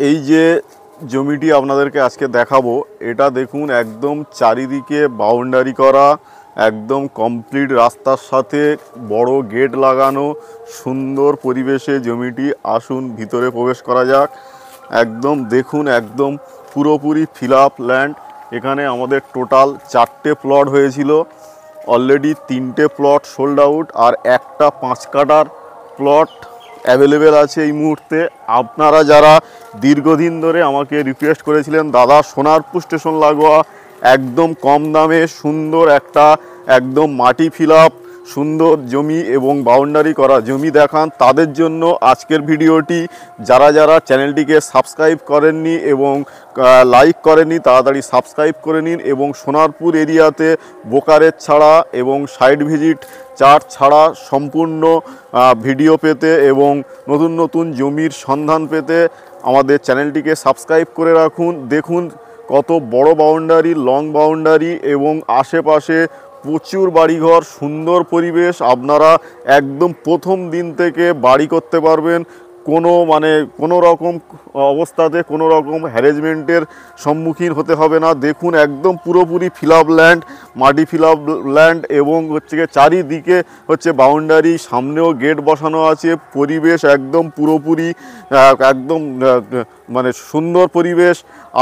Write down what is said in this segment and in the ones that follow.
এই যে জমিটি আপনাদেরকে আজকে দেখাবো, এটা দেখুন একদম চারিদিকে বাউন্ডারি করা, একদম কমপ্লিট রাস্তার সাথে বড় গেট লাগানো, সুন্দর পরিবেশে জমিটি। আসুন ভিতরে প্রবেশ করা যাক। একদম দেখুন, একদম পুরোপুরি ফিল আপ ল্যান্ড। এখানে আমাদের টোটাল 4টে প্লট হয়েছিল, অলরেডি 3টে প্লট সোল্ড আউট, আর একটা 5 কাঠার প্লট অ্যাভেলেবেল আছে এই মুহূর্তে। আপনারা যারা দীর্ঘদিন ধরে আমাকে রিকোয়েস্ট করেছিলেন, দাদা সোনারপুর স্টেশন লাগোয়া একদম কম দামে সুন্দর একটা একদম মাটি ফিল আপ সুন্দর জমি এবং বাউন্ডারি করা জমি দেখান, তাদের জন্য আজকের ভিডিওটি। যারা যারা চ্যানেলটিকে সাবস্ক্রাইব করেননি এবং লাইক করেননি, তাড়াতাড়ি সাবস্ক্রাইব করে নিন। এবং সোনারপুর এরিয়াতে ব্রোকারেজ ছাড়া এবং সাইট ভিজিট চার্জ ছাড়া সম্পূর্ণ ভিডিও পেতে এবং নতুন নতুন জমির সন্ধান পেতে আমাদের চ্যানেলটিকে সাবস্ক্রাইব করে রাখুন। দেখুন কত বড় বাউন্ডারি, লং বাউন্ডারি, এবং আশেপাশে প্রচুর বাড়িঘর, সুন্দর পরিবেশ। আপনারা একদম প্রথম দিন থেকে বাড়ি করতে পারবেন, কোনো রকম অবস্থাতে কোনো রকম হ্যারেসমেন্টের সম্মুখীন হতে হবে না। দেখুন একদম পুরোপুরি ফিল আপ ল্যান্ড, মাটি ফিল আপ ল্যান্ড, এবং চারিদিকে বাউন্ডারি, সামনেও গেট বসানো আছে। পরিবেশ একদম পুরোপুরি একদম সুন্দর পরিবেশ।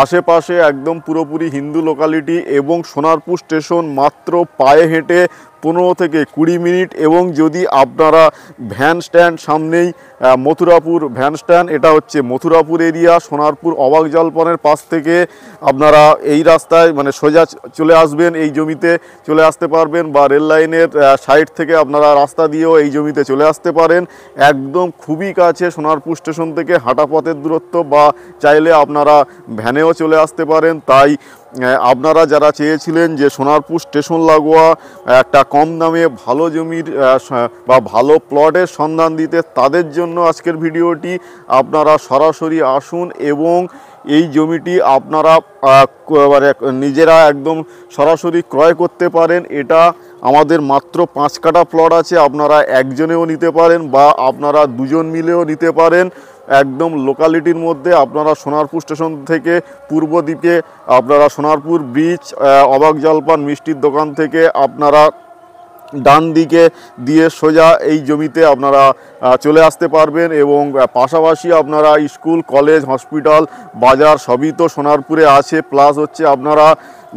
আশেপাশে একদম পুরোপুরি হিন্দু লোকালিটি, এবং সোনারপুর স্টেশন মাত্র পায়ে হেঁটে 15 থেকে 20 মিনিট। এবং যদি আপনারা ভ্যান স্ট্যান্ড সামনেই মথুরাপুর ভ্যান স্ট্যান্ড, এটা মথুরাপুর এরিয়া, সোনারপুর অবাক জলপনের পাশ থেকে আপনারা এই রাস্তায় সোজা চলে আসবেন, এই জমিতে চলে আসতে পারবেন, বা রেল লাইনের সাইড থেকে আপনারা রাস্তা দিয়েও এই জমিতে চলে আসতে পারেন। একদম খুবই কাছে সোনারপুর স্টেশন থেকে, হাঁটা পথের দূরত্ব, বা চাইলে আপনারা ভ্যানেও চলে আসতে পারেন। তাই আপনারা যারা চেয়েছিলেন যে সোনারপুর স্টেশন লাগোয়া একটা কম দামে ভালো জমির বা ভালো প্লটের সন্ধান দিতে, তাদের জন্য আজকের ভিডিওটি। আপনারা সরাসরি আসুন এবং এই জমিটি আপনারা নিজেরা একদম সরাসরি ক্রয় করতে পারেন। এটা আমাদের মাত্র 5 কাঠা প্লট আছে, আপনারা একজনেও নিতে পারেন বা আপনারা দুজন মিলেও নিতে পারেন। একদম লোকালিটির মধ্যে আপনারা সোনারপুর স্টেশন থেকে পূর্ব দিকে আপনারা সোনারপুর ব্রিজ, অবাক জলপান মিষ্টির দোকান থেকে আপনারা ডান দিকে দিয়ে সোজা এই জমিতে আপনারা চলে আসতে পারবেন। এবং পাশাপাশি আপনারা স্কুল, কলেজ, হসপিটাল, বাজার সবই তো সোনারপুরে আছে। প্লাস আপনারা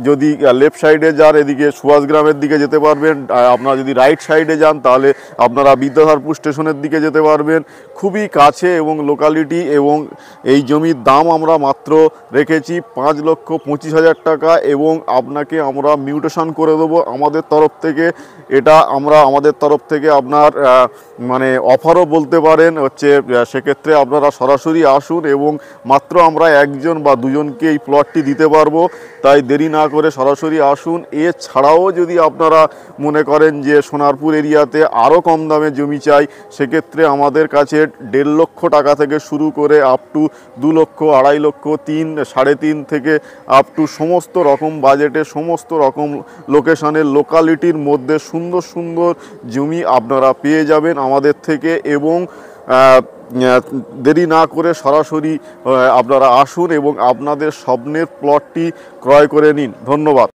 যদি লেফট সাইডে যান, এদিকে সুভাষগ্রামের দিকে যেতে পারবেন। আপনারা যদি রাইট সাইডে যান, তাহলে আপনারা বিদ্যাধরপুর স্টেশনের দিকে যেতে পারবেন। খুবই কাছে এবং লোকালিটি। এবং এই জমির দাম আমরা মাত্র রেখেছি 5,25,000 টাকা, এবং আপনাকে আমরা মিউটেশন করে দেবো আমাদের তরফ থেকে। এটা আমাদের তরফ থেকে আপনার অফারও বলতে পারেন। সেক্ষেত্রে আপনারা সরাসরি আসুন, এবং মাত্র আমরা একজন বা দুজনকে এই প্লটটি দিতে পারবো। তাই দেরি না করে সরাসরি আসুন। এছাড়াও যদি আপনারা মনে করেন যে সোনারপুর এরিয়াতে আরও কম দামে জমি চাই, সেক্ষেত্রে আমাদের কাছে 1.5 লক্ষ টাকা থেকে শুরু করে আপ টু 2 লক্ষ, 2.5 লক্ষ, 3, 3.5 থেকে আপ টু সমস্ত রকম বাজেটে, সমস্ত রকম লোকেশনের লোকালিটির মধ্যে সুন্দর সুন্দর জমি আপনারা পেয়ে যাবেন আমাদের থেকে। এবং দেরি না করে সরাসরি আপনারা আসুন এবং আপনাদের স্বপ্নের প্লটটি ক্রয় করে নিন। ধন্যবাদ।